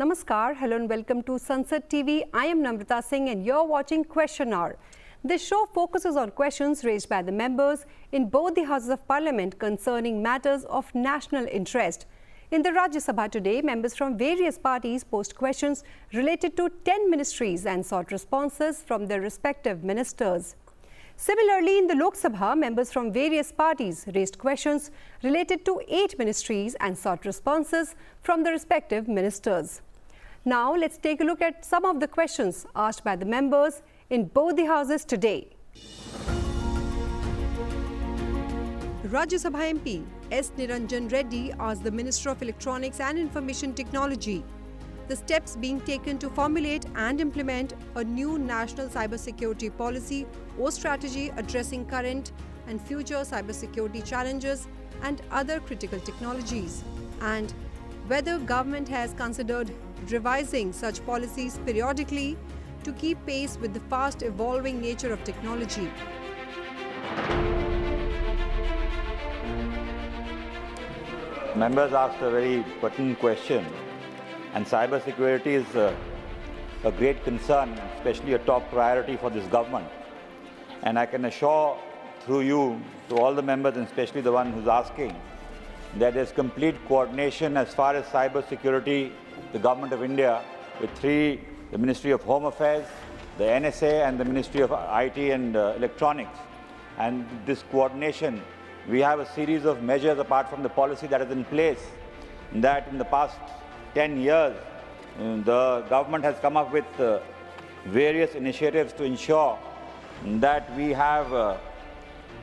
Namaskar, hello and welcome to Sunset TV. I am Namrata Singh and you're watching Question Hour. This show focuses on questions raised by the members in both the Houses of Parliament concerning matters of national interest. In the Rajya Sabha today, members from various parties posed questions related to 10 ministries and sought responses from their respective ministers. Similarly, in the Lok Sabha, members from various parties raised questions related to 8 ministries and sought responses from the respective ministers. Now, let's take a look at some of the questions asked by the members in both the houses today. Rajya Sabha MP S. Niranjan Reddy asked the Minister of Electronics and Information Technology the steps being taken to formulate and implement a new national cybersecurity policy or strategy addressing current and future cybersecurity challenges and other critical technologies, and whether government has considered revising such policies periodically to keep pace with the fast evolving nature of technology. Members asked a very pertinent question, and cybersecurity is a great concern, especially a top priority for this government. And I can assure through you to all the members, and especially the one who's asking, that there's complete coordination as far as cybersecurity, the Government of India, with the Ministry of Home Affairs, the NSA and the Ministry of IT and Electronics. And this coordination, we have a series of measures apart from the policy that is in place, that in the past 10 years, the government has come up with various initiatives to ensure that we are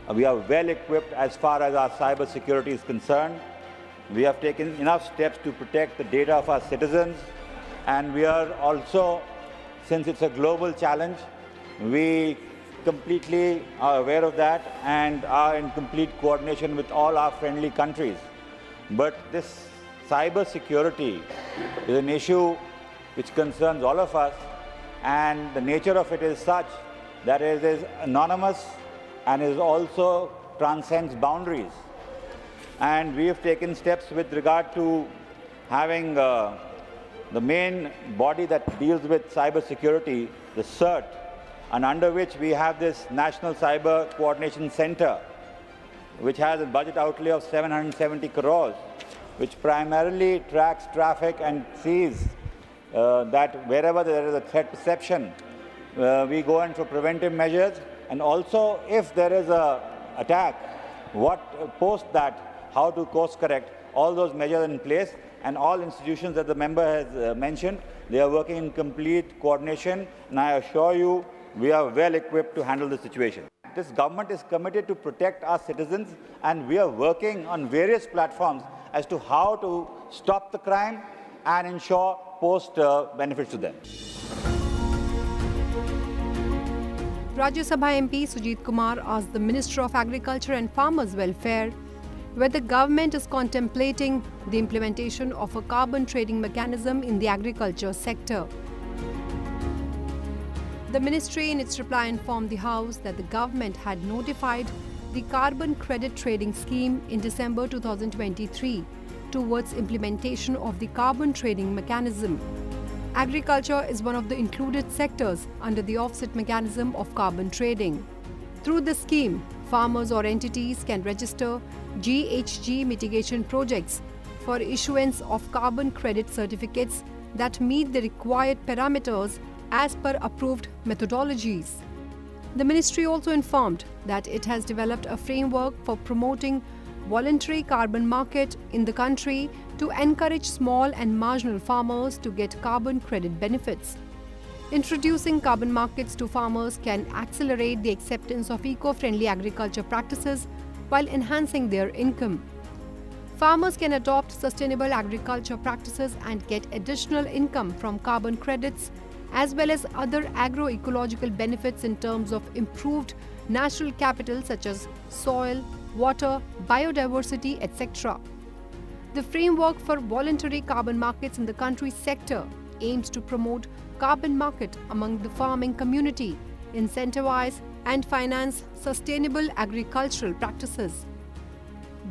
well equipped as far as our cyber security is concerned. We have taken enough steps to protect the data of our citizens, and we are also, since it's a global challenge, we completely are aware of that and are in complete coordination with all our friendly countries. But this cyber security is an issue which concerns all of us, and the nature of it is such that it is anonymous and is also transcends boundaries. And we have taken steps with regard to having the main body that deals with cyber security, the CERT, and under which we have this National Cyber Coordination Center, which has a budget outlay of 770 crores, which primarily tracks traffic and sees that wherever there is a threat perception, we go in for preventive measures, and also if there is an attack, post that, how to course correct, all those measures in place, and all institutions that the member has mentioned, they are working in complete coordination, and I assure you, we are well equipped to handle the situation. This government is committed to protect our citizens, and we are working on various platforms as to how to stop the crime and ensure post benefits to them. Rajya Sabha MP Sujit Kumar asked the Minister of Agriculture and Farmers Welfare whether the government is contemplating the implementation of a carbon trading mechanism in the agriculture sector. The ministry in its reply informed the House that the government had notified the carbon credit trading scheme in December 2023 towards implementation of the carbon trading mechanism. Agriculture is one of the included sectors under the offset mechanism of carbon trading. Through this scheme, farmers or entities can register GHG mitigation projects for issuance of carbon credit certificates that meet the required parameters as per approved methodologies. The ministry also informed that it has developed a framework for promoting voluntary carbon market in the country to encourage small and marginal farmers to get carbon credit benefits. Introducing carbon markets to farmers can accelerate the acceptance of eco-friendly agriculture practices while enhancing their income. Farmers can adopt sustainable agriculture practices and get additional income from carbon credits, as well as other agroecological benefits in terms of improved natural capital such as soil, water, biodiversity, etc. The framework for voluntary carbon markets in the country's sector aims to promote carbon market among the farming community, incentivize and finance sustainable agricultural practices.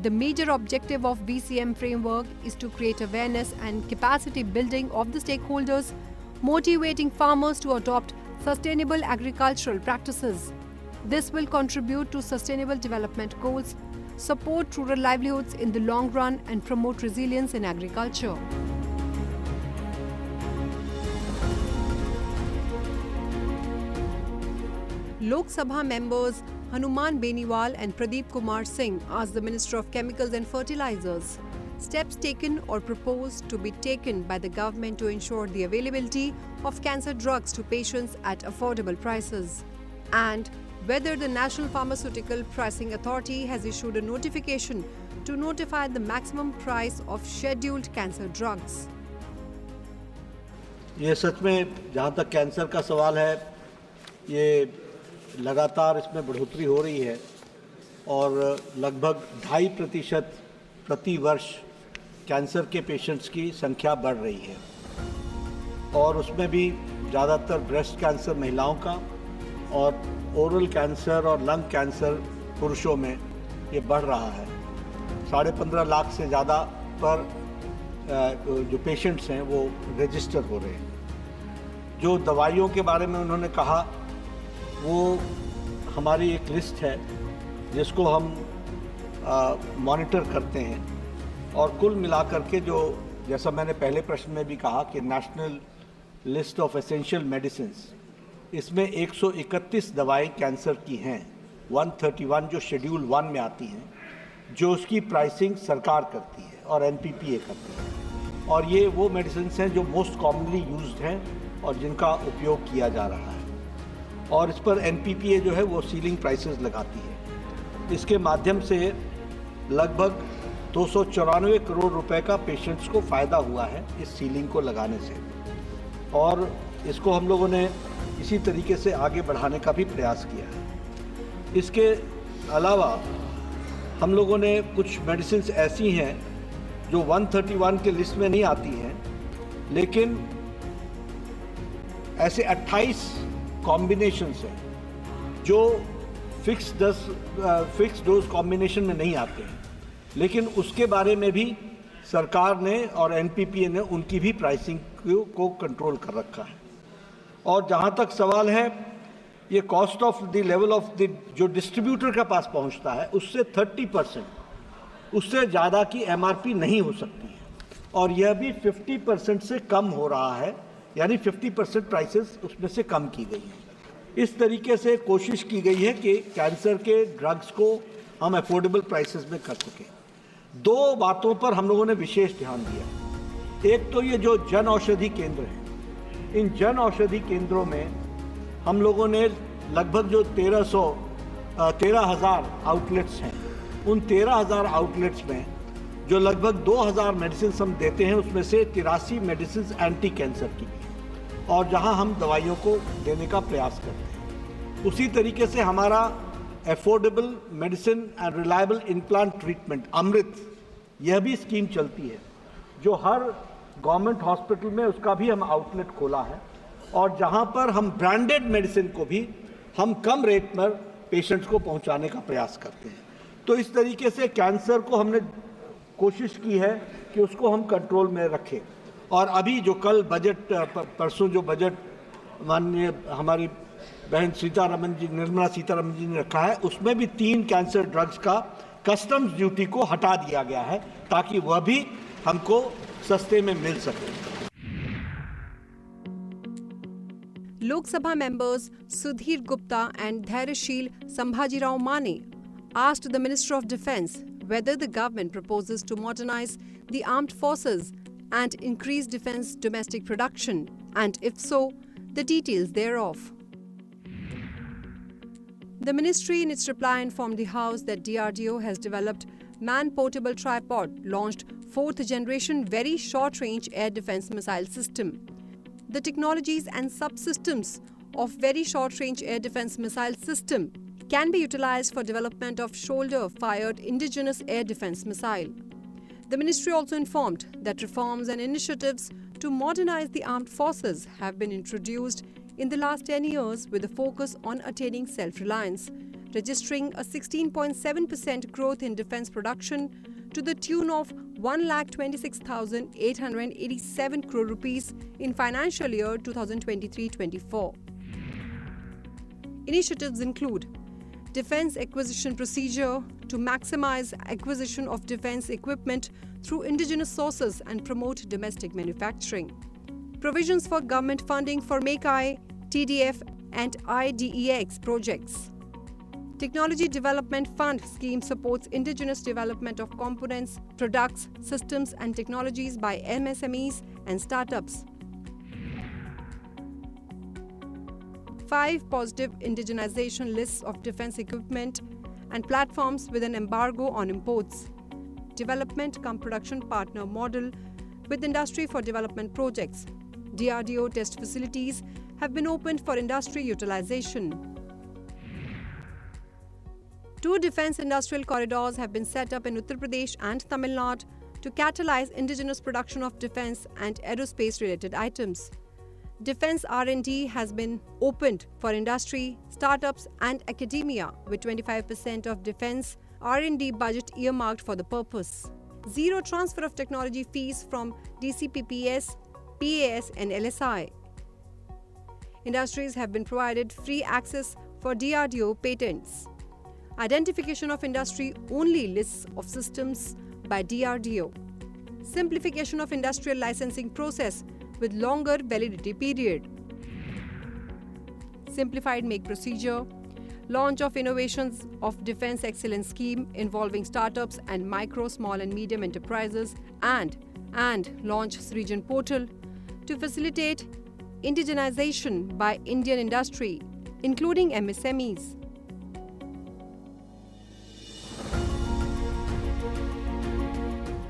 The major objective of BCM framework is to create awareness and capacity building of the stakeholders, motivating farmers to adopt sustainable agricultural practices. This will contribute to sustainable development goals, support rural livelihoods in the long run and promote resilience in agriculture. Lok Sabha members Hanuman Beniwal and Pradeep Kumar Singh asked the Minister of Chemicals and Fertilizers steps taken or proposed to be taken by the government to ensure the availability of cancer drugs to patients at affordable prices, and whether the National Pharmaceutical Pricing Authority has issued a notification to notify the maximum price of scheduled cancer drugs. ये सच में जहाँ तक cancer का सवाल है, ये लगातार इसमें बढ़ोतरी हो रही है और लगभग 2.5% प्रति वर्ष कैंसर के पेशेंट्स की संख्या बढ़ रही है और उसमें भी ज़्यादातर ब्रेस्ट कैंसर महिलाओं का और ओरल कैंसर और लंग कैंसर पुरुषों में ये बढ़ रहा है। 15.5 लाख से ज़्यादा पर जो पेशेंट्स हैं वो रजिस्टर हो रहे हैं। जो दवाइयों के बारे में उन्होंने कहा वो हमारी एक लिस्ट है जिसको हम मॉनिटर करते हैं और कुल मिलाकर के जो, जैसा मैंने पहले प्रश्न में भी कहा कि national list of essential medicines, इसमें 131 दवाएं कैंसर की हैं, 131 जो शेड्यूल 1 में आती हैं, जो उसकी प्राइसिंग सरकार करती है और एनपीपीए करती है, और ये वो मेडिसिन्स हैं जो मोस्ट कॉमनली यूज्ड हैं और जिनका उपयोग किया जा रहा है, और इस पर एनपीपीए जो है वो सीलिंग प्राइसेस लगाती है। इसके माध्यम से लगभग 294 करोड़ रुपए का पेशेंट्स को फ़ायदा हुआ है इस सीलिंग को लगाने से, और इसको हम लोगों ने इसी तरीके से आगे बढ़ाने का भी प्रयास किया है। इसके अलावा हम लोगों ने कुछ मेडिसिन्स ऐसी हैं जो 131 के लिस्ट में नहीं आती हैं, लेकिन ऐसे 28 कॉम्बिनेशंस हैं जो फिक्स डोज कॉम्बिनेशन में नहीं आते हैं, लेकिन उसके बारे में भी सरकार ने और एनपीपीए ने उनकी भी प्राइसिंग को कंट्रोल कर रखा है। और जहाँ तक सवाल है ये cost of the level of the जो डिस्ट्रीब्यूटर के पास पहुँचता है उससे 30%, उससे ज़्यादा की एमआरपी नहीं हो सकती है, और यह भी 50% से कम हो रहा है, यानी 50% प्राइसेस उसमें से कम की गई हैं। इस तरीके से कोशिश की गई है कि कैंसर के ड्रग्स को हम अफोर्डेबल प्राइसेस में कर सकें। 2 बातों पर हम लोगों ने विशेष ध्यान दिया। एक तो ये जो जन औषधि केंद्र हैं, इन जन औषधि केंद्रों में हम लोगों ने लगभग जो 13,000 आउटलेट्स हैं, उन 13,000 आउटलेट्स में जो लगभग 2,000 मेडिसिन हम देते हैं, उसमें से 83 मेडिसिन एंटी कैंसर की भी हैं, और जहां हम दवाइयों को देने का प्रयास करते हैं। उसी तरीके से हमारा affordable medicine and reliable implant treatment Amrit, यह भी स्कीम चलती है, जो हर गवर्नमेंट हॉस्पिटल में उसका भी हम आउटलेट खोला है, और जहां पर हम ब्रांडेड मेडिसिन को भी हम कम रेट पर पेशेंट्स को पहुंचाने का प्रयास करते हैं। तो इस तरीके से कैंसर को हमने कोशिश की है कि उसको हम कंट्रोल में रखें। और अभी जो कल बजट, परसों जो बजट माननीय हमारी बहन निर्मला सीतारमण जी ने रखा है, उसमें भी 3 कैंसर ड्रग्स का कस्टम्स ड्यूटी को हटा दिया गया है, ताकि वह भी हमको सस्ते में मिल सके। Lok Sabha members Sudhir Gupta and Dhairyashil Sambhajirao Mane asked the Minister of Defence whether the government proposes to modernize the armed forces and increase defence domestic production, and if so, the details thereof. The ministry in its reply informed the House that DRDO has developed man-portable tripod launched 4th generation very short-range air defence missile system. The technologies and subsystems of very short-range air defence missile system can be utilized for development of shoulder-fired indigenous air defence missile. The ministry also informed that reforms and initiatives to modernize the armed forces have been introduced in the last 10 years with a focus on attaining self-reliance, registering a 16.7% growth in defence production to the tune of 1,26,887 crore rupees in financial year 2023-24. Initiatives include Defence Acquisition Procedure to maximize acquisition of defence equipment through indigenous sources and promote domestic manufacturing. Provisions for government funding for Make-I, TDF and IDEX projects. Technology Development Fund scheme supports indigenous development of components, products, systems and technologies by MSMEs and startups. 5 positive indigenization lists of defence equipment and platforms with an embargo on imports. Development cum production partner model with industry for development projects. DRDO test facilities have been opened for industry utilization. 2 defence industrial corridors have been set up in Uttar Pradesh and Tamil Nadu to catalyze indigenous production of defence and aerospace-related items. Defence R&D has been opened for industry, startups and academia with 25% of defence R&D budget earmarked for the purpose. Zero transfer of technology fees from DCPPS, PAS and LSI. Industries have been provided free access for DRDO patents. Identification of industry-only lists of systems by DRDO. Simplification of industrial licensing process with longer validity period. Simplified make procedure. Launch of Innovations of Defence Excellence Scheme involving startups and micro, small and medium enterprises and launch Srijan portal to facilitate indigenization by Indian industry, including MSMEs.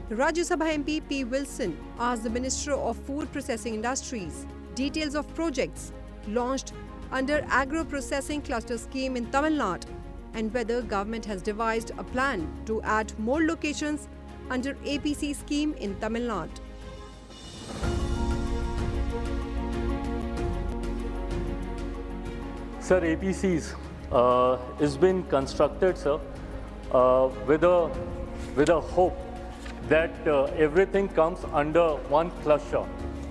Rajya Sabha MP P. Wilson asked the Minister of Food Processing Industries details of projects launched under Agro-Processing Cluster Scheme in Tamil Nadu and whether government has devised a plan to add more locations under APC scheme in Tamil Nadu. Sir, APCs is been constructed, sir, with a hope that everything comes under one cluster.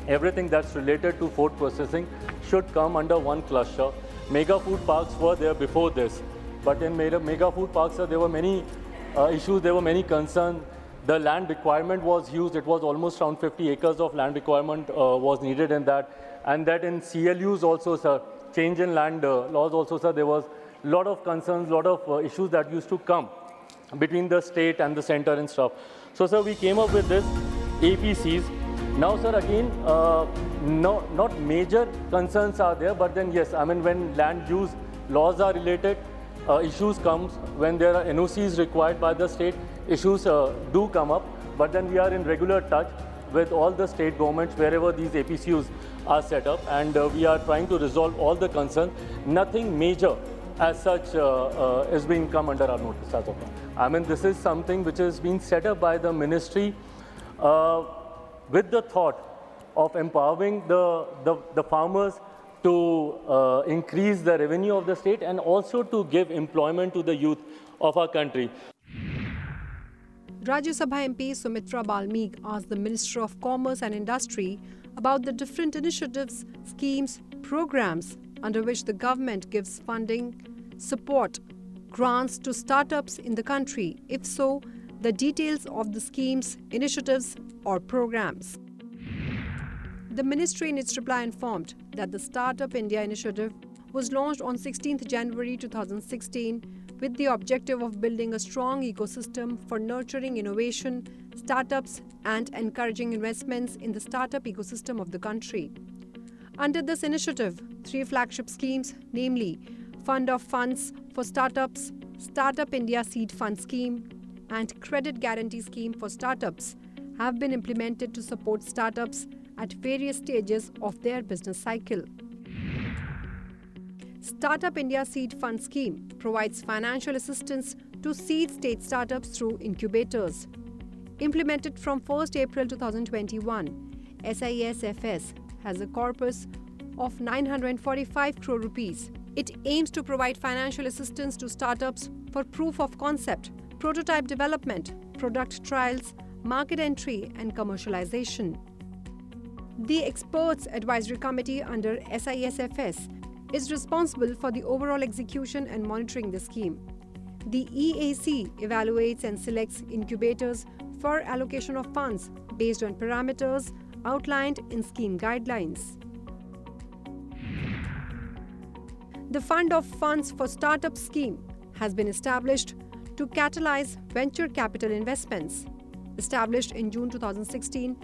Everything that's related to food processing should come under one cluster. Mega food parks were there before this, but in mega food parks, sir, there were many issues, there were many concerns. The land requirement was huge. It was almost around 50 acres of land requirement was needed in that. And that in CLUs also, sir, change in land laws also, sir, there was a lot of concerns, a lot of issues that used to come between the state and the center and stuff. So, sir, we came up with this APCs. Now, sir, again, not major concerns are there, but then yes, I mean, when land use laws are related, issues comes. When there are NOCs required by the state, issues do come up. But then we are in regular touch with all the state governments wherever these APCs are set up, and we are trying to resolve all the concerns. Nothing major as such is being come under our notice as of now. I mean, this is something which has been set up by the ministry with the thought of empowering the farmers to increase the revenue of the state and also to give employment to the youth of our country. Rajya Sabha MP Sumitra Balmeek asked the Minister of Commerce and Industry about the different initiatives, schemes, programs under which the government gives funding, support, grants to startups in the country. If so, the details of the schemes, initiatives or programs. The ministry in its reply informed that the Startup India initiative was launched on 16th January 2016 with the objective of building a strong ecosystem for nurturing innovation, startups and encouraging investments in the startup ecosystem of the country. Under this initiative, 3 flagship schemes, namely Fund of Funds for Startups, Startup India Seed Fund Scheme and Credit Guarantee Scheme for Startups, have been implemented to support startups at various stages of their business cycle. Startup India Seed Fund Scheme provides financial assistance to seed stage startups through incubators. Implemented from 1st April 2021, SISFS has a corpus of 945 crore rupees It aims to provide financial assistance to startups for proof of concept, prototype development, product trials, market entry and commercialization. The Experts Advisory Committee under SISFS is responsible for the overall execution and monitoring the scheme. The EAC evaluates and selects incubators for allocation of funds based on parameters outlined in scheme guidelines. The Fund of Funds for Startup scheme has been established to catalyze venture capital investments. Established in June 2016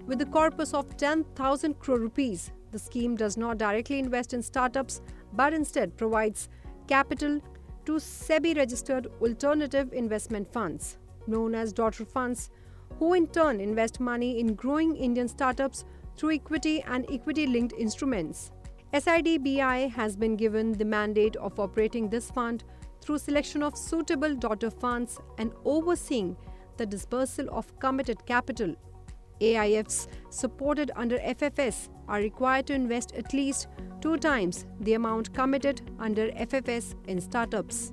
with a corpus of 10,000 crore rupees, the scheme does not directly invest in startups but instead provides capital to SEBI-registered alternative investment funds, known as daughter funds, who in turn invest money in growing Indian startups through equity and equity-linked instruments. SIDBI has been given the mandate of operating this fund through selection of suitable daughter funds and overseeing the dispersal of committed capital. AIFs supported under FFS are required to invest at least 2 times the amount committed under FFS in startups.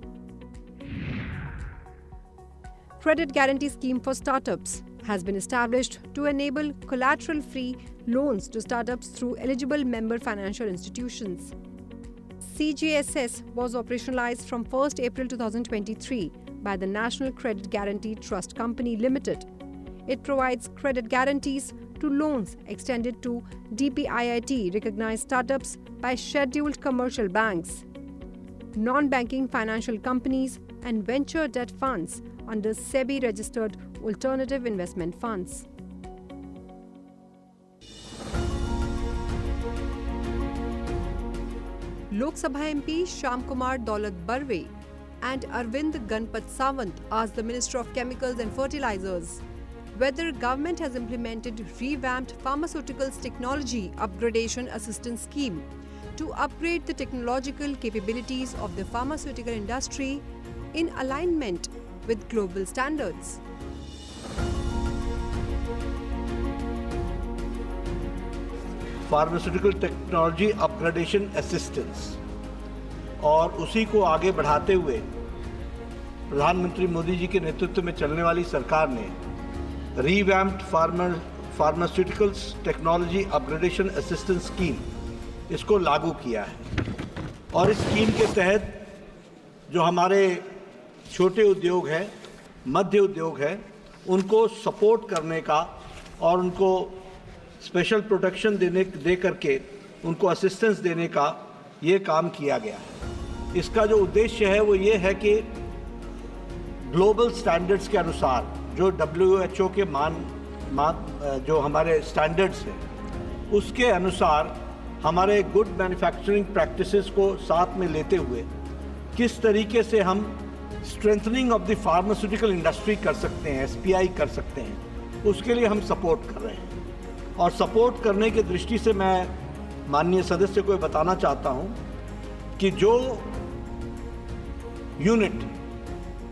Credit Guarantee Scheme for Startups has been established to enable collateral-free loans to startups through eligible member financial institutions. CGSS was operationalized from 1st April 2023 by the National Credit Guarantee Trust Company Limited. It provides credit guarantees to loans extended to DPIIT-recognized startups by scheduled commercial banks, non-banking financial companies and venture debt funds under SEBI-registered alternative investment funds. Lok Sabha MP Shyam Kumar Daulat Barve and Arvind Ganpat Sawant asked the Minister of Chemicals and Fertilizers whether government has implemented revamped pharmaceuticals technology upgradation assistance scheme to upgrade the technological capabilities of the pharmaceutical industry in alignment with global standards. Pharmaceutical technology upgradation assistance और उसी को आगे बढ़ाते हुए प्रधानमंत्री मोदी जी के नेतृत्व में चलने वाली सरकार ने revamped pharmaceuticals technology upgradation assistance scheme इसको लागू किया है। और इस स्कीम के तहत जो हमारे छोटे उद्योग हैं, मध्य उद्योग हैं, उनको सपोर्ट करने का और उनको स्पेशल प्रोटेक्शन दे करके उनको असिस्टेंस देने का ये काम किया गया है। इसका जो उद्देश्य है वो ये है कि ग्लोबल स्टैंडर्ड्स के अनुसार जो WHO के जो हमारे स्टैंडर्ड्स हैं उसके अनुसार हमारे गुड मैन्युफैक्चरिंग प्रैक्टिसेस को साथ में लेते हुए किस तरीके से हम strengthening of the pharmaceutical industry कर सकते हैं, SPI कर सकते हैं, उसके लिए हम सपोर्ट कर रहे हैं। और सपोर्ट करने की दृष्टि से मैं माननीय सदस्य को बताना चाहता हूं कि जो यूनिट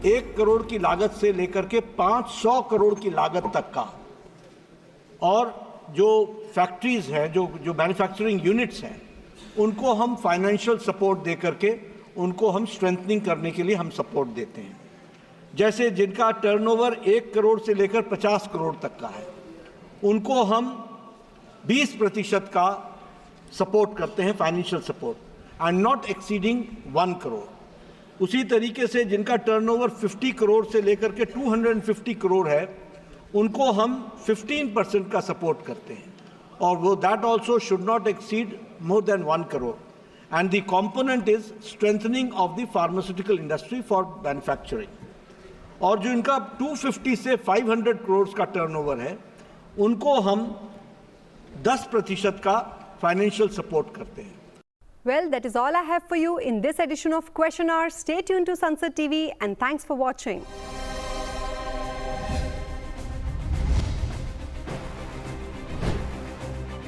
1 करोड़ की लागत से लेकर के 500 करोड़ की लागत तक का और जो फैक्ट्रीज हैं, जो मैन्युफैक्चरिंग यूनिट्स हैं, उनको हम फाइनेंशियल सपोर्ट दे करके उनको हम स्ट्रेंथनिंग करने के लिए हम सपोर्ट देते हैं। जैसे जिनका टर्नओवर 1 करोड़ से लेकर 50 करोड़ तक का है, उनको हम 20% का सपोर्ट करते हैं, financial support, and not exceeding 1 crore. उसी तरीके से जिनका टर्नओवर 50 करोड़ से लेकर के 250 करोड़ है, उनको हम 15% का सपोर्ट करते हैं, और वो that also should not exceed more than 1 crore. And the component is strengthening of the pharmaceutical industry for manufacturing. और जो इनका 250 से 500 करोड़ का टर्नओवर है, उनको हम 10% का फाइनेंशियल सपोर्ट करते हैं। Well, that is all I have for you in this edition of Question Hour. Stay tuned to Sansad TV and thanks for watching.